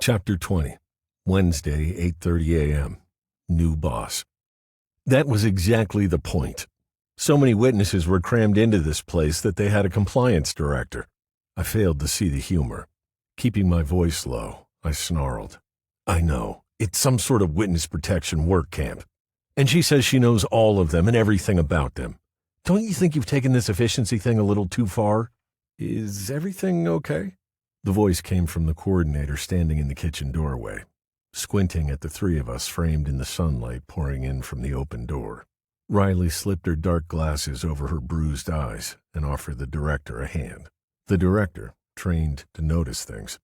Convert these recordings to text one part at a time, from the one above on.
Chapter 20, Wednesday, 8:30 a.m. New boss. That was exactly the point. So many witnesses were crammed into this place that they had a compliance director. I failed to see the humor. Keeping my voice low, I snarled. I know, it's some sort of witness protection work camp. And she says she knows all of them and everything about them. Don't you think you've taken this efficiency thing a little too far? Is everything okay? The voice came from the coordinator standing in the kitchen doorway, squinting at the three of us framed in the sunlight pouring in from the open door. Riley slipped her dark glasses over her bruised eyes and offered the director a hand. The director, trained to notice things,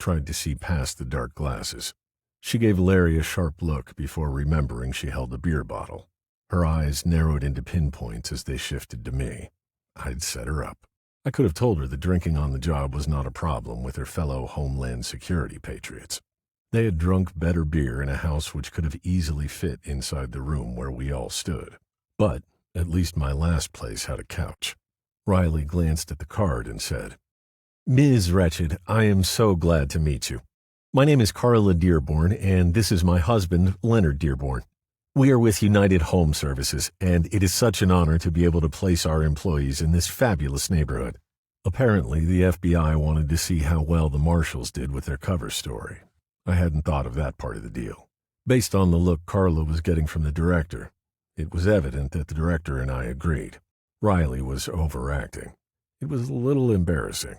tried to see past the dark glasses. She gave Larry a sharp look before remembering she held a beer bottle. Her eyes narrowed into pinpoints as they shifted to me. I'd set her up. I could have told her that drinking on the job was not a problem with her fellow Homeland Security patriots. They had drunk better beer in a house which could have easily fit inside the room where we all stood. But at least my last place had a couch. Riley glanced at the card and said, Ms. Wretched, I am so glad to meet you. My name is Carla Dearborn, and this is my husband, Leonard Dearborn. We are with United Home Services, and it is such an honor to be able to place our employees in this fabulous neighborhood. Apparently, the FBI wanted to see how well the Marshals did with their cover story. I hadn't thought of that part of the deal. Based on the look Carla was getting from the director, it was evident that the director and I agreed. Riley was overacting. It was a little embarrassing.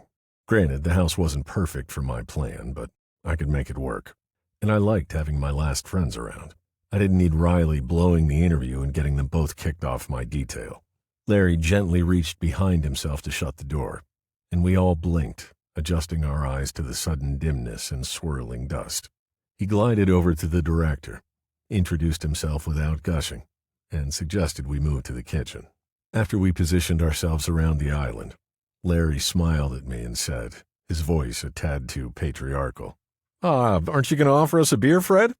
Granted, the house wasn't perfect for my plan, but I could make it work. And I liked having my last friends around. I didn't need Riley blowing the interview and getting them both kicked off my detail. Larry gently reached behind himself to shut the door, and we all blinked, adjusting our eyes to the sudden dimness and swirling dust. He glided over to the director, introduced himself without gushing, and suggested we move to the kitchen. After we positioned ourselves around the island, Larry smiled at me and said, his voice a tad too patriarchal, aren't you going to offer us a beer, Fred?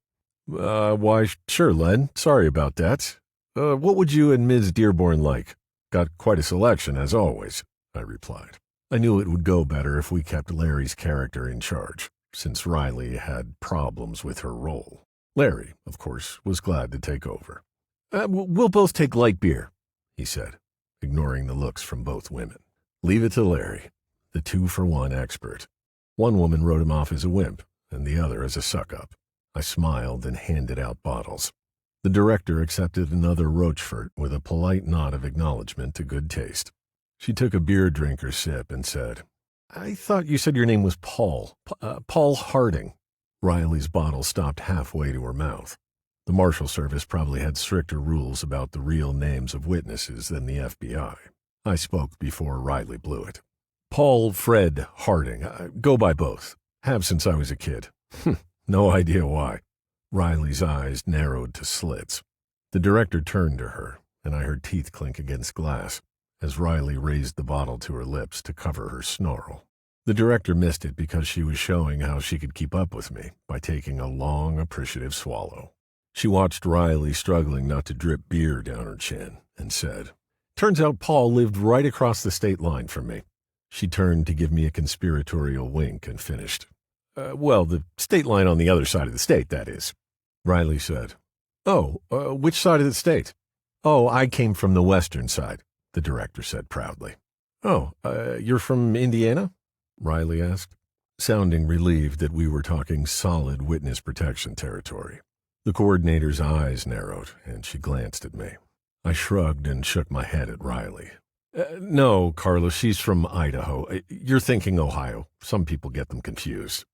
Why, sure, Len. Sorry about that. What would you and Ms. Dearborn like? Got quite a selection, as always, I replied. I knew it would go better if we kept Larry's character in charge, since Riley had problems with her role. Larry, of course, was glad to take over. We'll both take light beer, he said, ignoring the looks from both women. Leave it to Larry, the 2-for-1 expert. One woman wrote him off as a wimp, and the other as a suck-up. I smiled and handed out bottles. The director accepted another Rochefort with a polite nod of acknowledgement to good taste. She took a beer drinker's sip and said, I thought you said your name was Paul. Paul Harding. Riley's bottle stopped halfway to her mouth. The Marshal Service probably had stricter rules about the real names of witnesses than the FBI. I spoke before Riley blew it. Paul Fred Harding. I go by both. Have since I was a kid. No idea why. Riley's eyes narrowed to slits. The director turned to her, and I heard teeth clink against glass as Riley raised the bottle to her lips to cover her snarl. The director missed it because she was showing how she could keep up with me by taking a long, appreciative swallow. She watched Riley struggling not to drip beer down her chin and said, Turns out Paul lived right across the state line from me. She turned to give me a conspiratorial wink and finished. Well, the state line on the other side of the state, that is. Riley said, which side of the state? Oh, I came from the western side, the director said proudly. You're from Indiana? Riley asked, sounding relieved that we were talking solid witness protection territory. The coordinator's eyes narrowed, and she glanced at me. I shrugged and shook my head at Riley. No, Carla, she's from Idaho. You're thinking Ohio. Some people get them confused.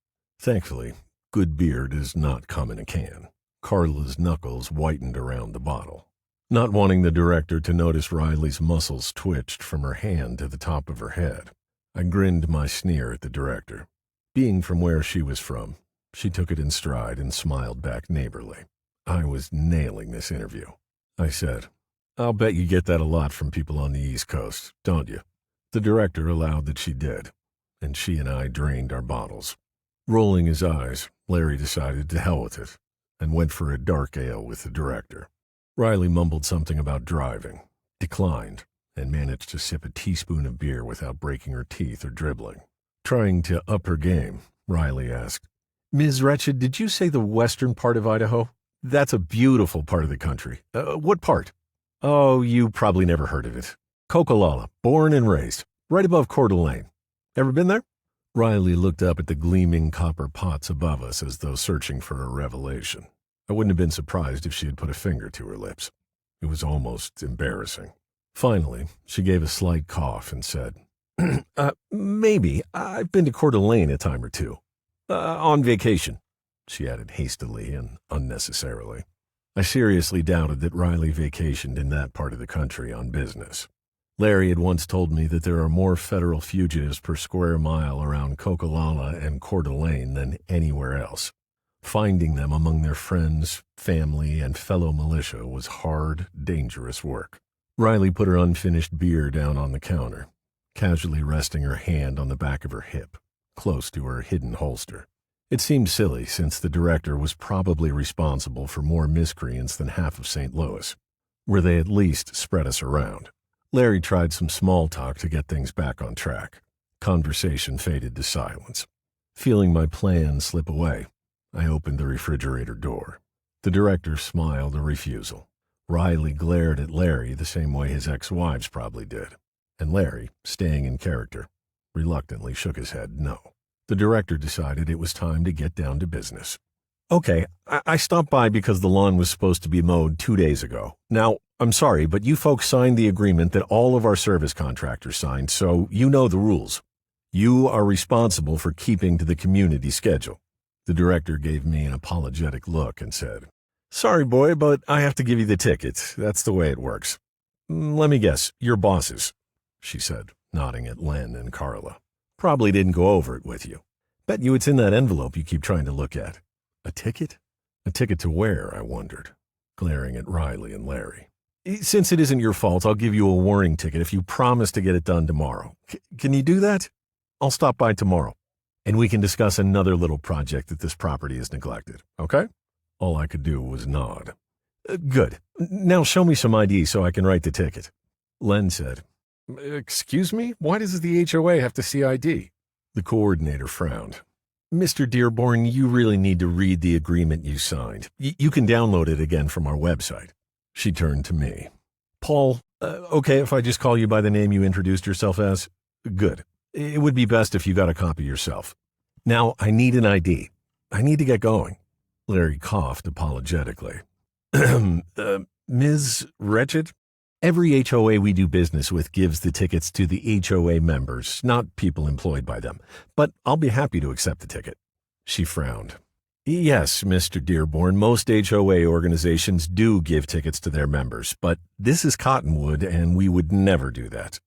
Thankfully, good beer does not come in a can. Carla's knuckles whitened around the bottle. Not wanting the director to notice Riley's muscles twitched from her hand to the top of her head, I grinned my sneer at the director. Being from where she was from, she took it in stride and smiled back neighborly. I was nailing this interview. I said, I'll bet you get that a lot from people on the East Coast, don't you? The director allowed that she did, and she and I drained our bottles. Rolling his eyes, Larry decided to hell with it, and went for a dark ale with the director. Riley mumbled something about driving, declined, and managed to sip a teaspoon of beer without breaking her teeth or dribbling. Trying to up her game, Riley asked, Ms. Wretched, did you say the western part of Idaho? That's a beautiful part of the country. What part? Oh, you probably never heard of it. Coquilala, born and raised, right above Coeur d'Alene. Ever been there? Riley looked up at the gleaming copper pots above us as though searching for a revelation. I wouldn't have been surprised if she had put a finger to her lips. It was almost embarrassing. Finally, she gave a slight cough and said, maybe. I've been to Coeur d'Alene a time or two. On vacation, she added hastily and unnecessarily. I seriously doubted that Riley vacationed in that part of the country on business. Larry had once told me that there are more federal fugitives per square mile around Coquilala and Coeur d'Alene than anywhere else. Finding them among their friends, family, and fellow militia was hard, dangerous work. Riley put her unfinished beer down on the counter, casually resting her hand on the back of her hip, close to her hidden holster. It seemed silly since the director was probably responsible for more miscreants than half of St. Louis, where they at least spread us around. Larry tried some small talk to get things back on track. Conversation faded to silence. Feeling my plan slip away, I opened the refrigerator door. The director smiled a refusal. Riley glared at Larry the same way his ex-wives probably did, and Larry, staying in character, reluctantly shook his head no. The director decided it was time to get down to business. Okay, I stopped by because the lawn was supposed to be mowed 2 days ago. Now, I'm sorry, but you folks signed the agreement that all of our service contractors signed, so you know the rules. You are responsible for keeping to the community schedule. The director gave me an apologetic look and said, Sorry, boy, but I have to give you the ticket. That's the way it works. Let me guess, your bosses, she said, nodding at Len and Carla. Probably didn't go over it with you. Bet you it's in that envelope you keep trying to look at. A ticket? A ticket to where, I wondered, glaring at Riley and Larry. Since it isn't your fault, I'll give you a warning ticket if you promise to get it done tomorrow. Can you do that? I'll stop by tomorrow, and we can discuss another little project that this property has neglected, okay? All I could do was nod. Good. Now show me some ID so I can write the ticket. Len said, Excuse me? Why does the HOA have to see ID? The coordinator frowned. Mr. Dearborn, you really need to read the agreement you signed. You can download it again from our website. She turned to me. Paul, okay if I just call you by the name you introduced yourself as? Good. It would be best if you got a copy yourself. Now, I need an ID. I need to get going. Larry coughed apologetically. Ms. Wretched? Every HOA we do business with gives the tickets to the HOA members, not people employed by them. But I'll be happy to accept the ticket. She frowned. Yes, Mr. Dearborn, most HOA organizations do give tickets to their members, but this is Cottonwood and we would never do that.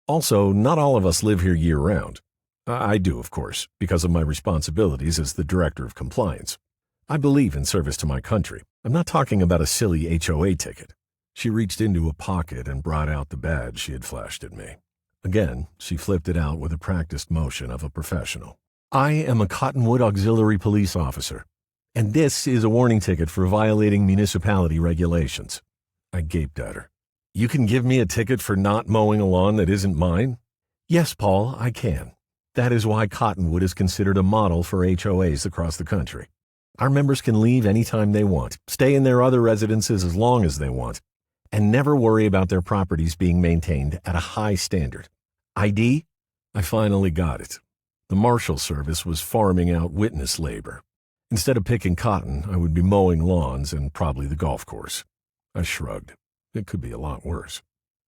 Also, not all of us live here year-round. I do, of course, because of my responsibilities as the Director of Compliance. I believe in service to my country. I'm not talking about a silly HOA ticket. She reached into a pocket and brought out the badge she had flashed at me. Again, she flipped it out with a practiced motion of a professional. I am a Cottonwood Auxiliary Police Officer, and this is a warning ticket for violating municipality regulations. I gaped at her. You can give me a ticket for not mowing a lawn that isn't mine? Yes, Paul, I can. That is why Cottonwood is considered a model for HOAs across the country. Our members can leave anytime they want, stay in their other residences as long as they want, and never worry about their properties being maintained at a high standard. ID? I finally got it. The Marshal Service was farming out witness labor. Instead of picking cotton, I would be mowing lawns and probably the golf course. I shrugged. It could be a lot worse.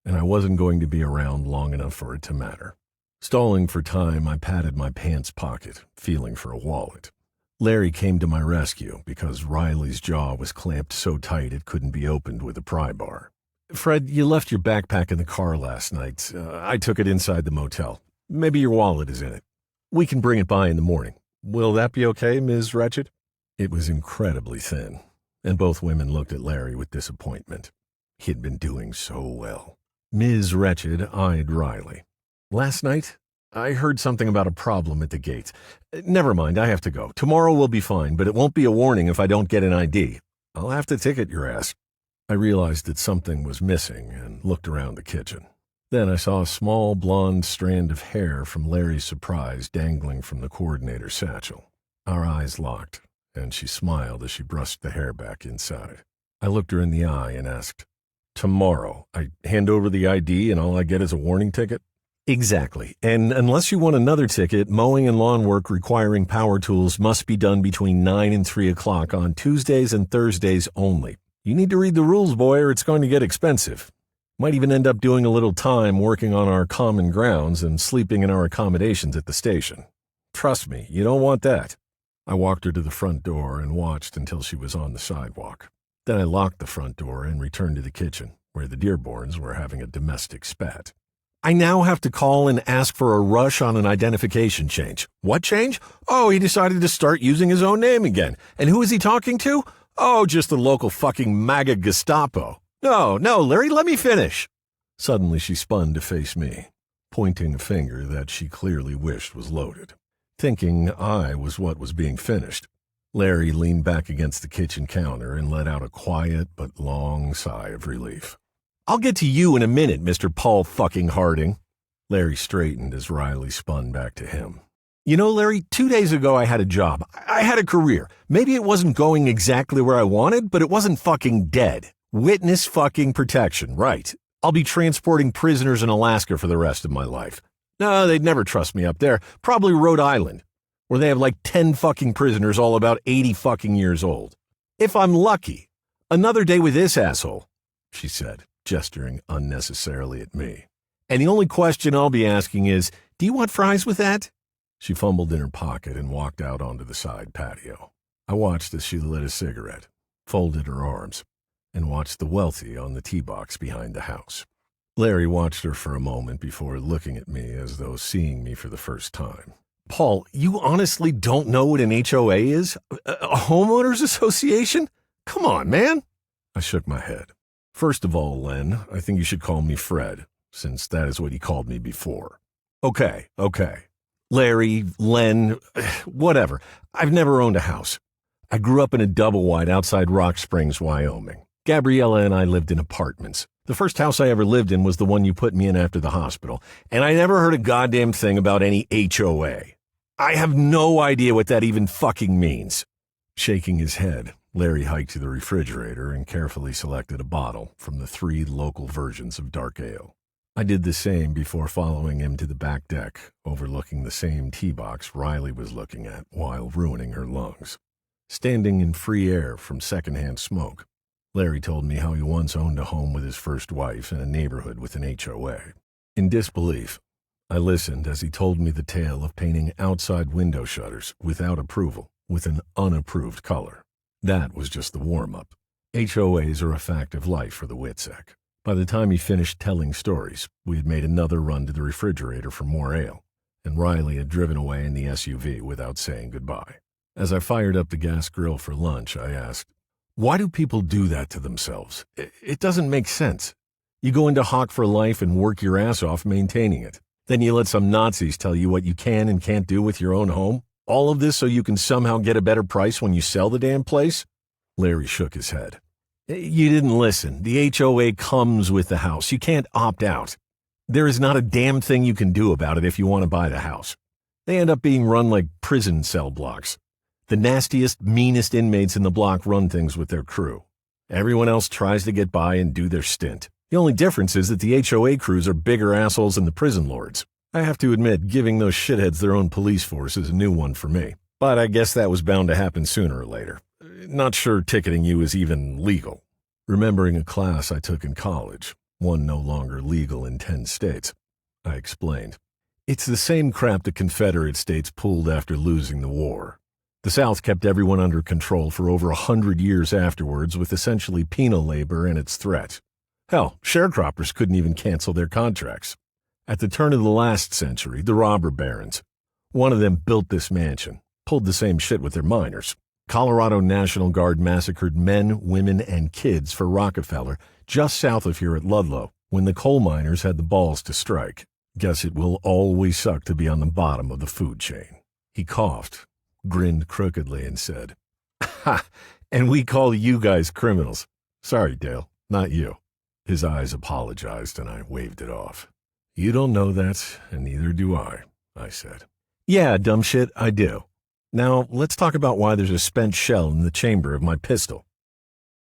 And I wasn't going to be around long enough for it to matter. Stalling for time, I patted my pants pocket, feeling for a wallet. Larry came to my rescue because Riley's jaw was clamped so tight it couldn't be opened with a pry bar. Fred, you left your backpack in the car last night. I took it inside the motel. Maybe your wallet is in it. We can bring it by in the morning. Will that be okay, Ms. Wretched? It was incredibly thin, and both women looked at Larry with disappointment. He had been doing so well. Ms. Wretched eyed Riley. Last night, I heard something about a problem at the gate. Never mind, I have to go. Tomorrow will be fine, but it won't be a warning if I don't get an ID. I'll have to ticket your ass. I realized that something was missing and looked around the kitchen. Then I saw a small blonde strand of hair from Larry's surprise dangling from the coordinator's satchel. Our eyes locked, and she smiled as she brushed the hair back inside. I looked her in the eye and asked, "Tomorrow, I hand over the ID and all I get is a warning ticket?" "Exactly. And unless you want another ticket, mowing and lawn work requiring power tools must be done between 9 and 3 o'clock on Tuesdays and Thursdays only. You need to read the rules, boy, or it's going to get expensive. Might even end up doing a little time working on our common grounds and sleeping in our accommodations at the station. Trust me, you don't want that." I walked her to the front door and watched until she was on the sidewalk. Then I locked the front door and returned to the kitchen, where the Dearborns were having a domestic spat. "I now have to call and ask for a rush on an identification change." "What change?" "Oh, he decided to start using his own name again. And who is he talking to?" "Oh, just the local fucking MAGA Gestapo." No, Larry, let me finish." Suddenly she spun to face me, pointing a finger that she clearly wished was loaded, thinking I was what was being finished. Larry leaned back against the kitchen counter and let out a quiet but long sigh of relief. "I'll get to you in a minute, Mr. Paul fucking Harding." Larry straightened as Riley spun back to him. "You know, Larry, 2 days ago I had a job. I had a career. Maybe it wasn't going exactly where I wanted, but it wasn't fucking dead. Witness fucking protection, right. I'll be transporting prisoners in Alaska for the rest of my life. No, they'd never trust me up there. Probably Rhode Island, where they have like 10 fucking prisoners all about 80 fucking years old. If I'm lucky. Another day with this asshole," she said, gesturing unnecessarily at me. "And the only question I'll be asking is, do you want fries with that?" She fumbled in her pocket and walked out onto the side patio. I watched as she lit a cigarette, folded her arms, and watched the wealthy on the tee box behind the house. Larry watched her for a moment before looking at me as though seeing me for the first time. "Paul, you honestly don't know what an HOA is? A homeowners association? Come on, man." I shook my head. "First of all, Len, I think you should call me Fred, since that is what he called me before." Okay. Larry, Len, whatever. I've never owned a house. I grew up in a double wide outside Rock Springs, Wyoming. Gabriella and I lived in apartments. The first house I ever lived in was the one you put me in after the hospital, and I never heard a goddamn thing about any HOA. I have no idea what that even fucking means." Shaking his head, Larry hiked to the refrigerator and carefully selected a bottle from the 3 local versions of dark ale. I did the same before following him to the back deck, overlooking the same tee box Riley was looking at while ruining her lungs. Standing in free air from secondhand smoke, Larry told me how he once owned a home with his first wife in a neighborhood with an HOA. In disbelief, I listened as he told me the tale of painting outside window shutters without approval with an unapproved color. That was just the warm-up. HOAs are a fact of life for the WITSEC. By the time he finished telling stories, we had made another run to the refrigerator for more ale, and Riley had driven away in the SUV without saying goodbye. As I fired up the gas grill for lunch, I asked, "Why do people do that to themselves? It doesn't make sense. You go into Hawk for life and work your ass off maintaining it. Then you let some Nazis tell you what you can and can't do with your own home. All of this so you can somehow get a better price when you sell the damn place?" Larry shook his head. "You didn't listen. The HOA comes with the house. You can't opt out. There is not a damn thing you can do about it if you want to buy the house. They end up being run like prison cell blocks. The nastiest, meanest inmates in the block run things with their crew. Everyone else tries to get by and do their stint. The only difference is that the HOA crews are bigger assholes than the prison lords. I have to admit, giving those shitheads their own police force is a new one for me. But I guess that was bound to happen sooner or later. Not sure ticketing you is even legal." Remembering a class I took in college, one no longer legal in 10 states, I explained. "It's the same crap the Confederate states pulled after losing the war. The South kept everyone under control for over 100 years afterwards with essentially penal labor and its threat. Hell, sharecroppers couldn't even cancel their contracts. At the turn of the last century, the robber barons, one of them built this mansion, pulled the same shit with their miners. Colorado National Guard massacred men, women, and kids for Rockefeller just south of here at Ludlow when the coal miners had the balls to strike. Guess it will always suck to be on the bottom of the food chain." He coughed, grinned crookedly, and said, "Ha! And we call you guys criminals. Sorry, Dale, not you." His eyes apologized, and I waved it off. "You don't know that, and neither do I," I said. "Yeah, dumb shit, I do. Now, let's talk about why there's a spent shell in the chamber of my pistol.